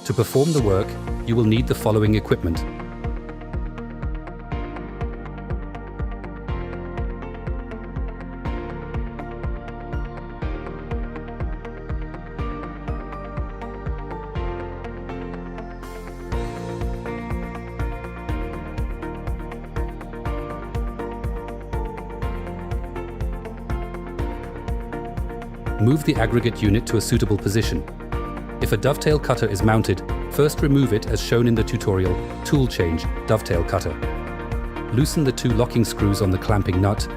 To perform the work, you will need the following equipment. Move the aggregate unit to a suitable position. If a dovetail cutter is mounted, first remove it as shown in the tutorial, Tool Change, Dovetail Cutter. Loosen the 2 locking screws on the clamping nut.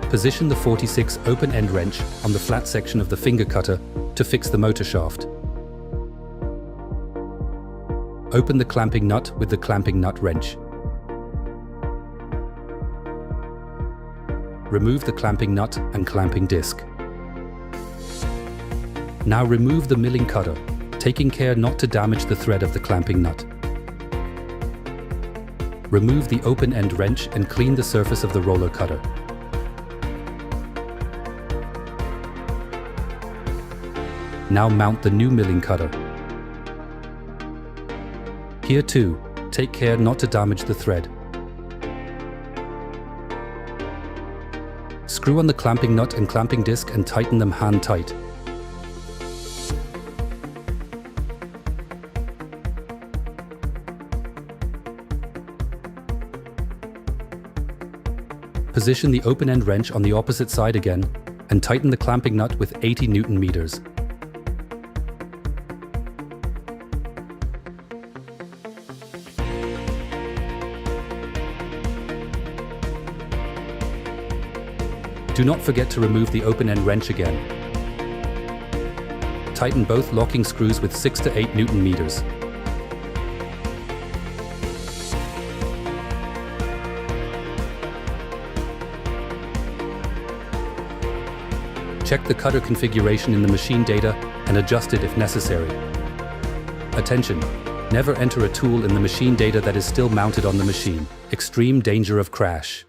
Position the 46 open-end wrench on the flat section of the finger cutter to fix the motor shaft. Open the clamping nut with the clamping nut wrench. Remove the clamping nut and clamping disc. Now remove the milling cutter, taking care not to damage the thread of the clamping nut. Remove the open-end wrench and clean the surface of the roller cutter. Now mount the new milling cutter. Here too, take care not to damage the thread. Screw on the clamping nut and clamping disc and tighten them hand tight. Position the open-end wrench on the opposite side again and tighten the clamping nut with 80 Newton meters. Do not forget to remove the open-end wrench again. Tighten both locking screws with 6 to 8 Newton meters. Check the cutter configuration in the machine data and adjust it if necessary. Attention! Never enter a tool in the machine data that is still mounted on the machine. Extreme danger of crash.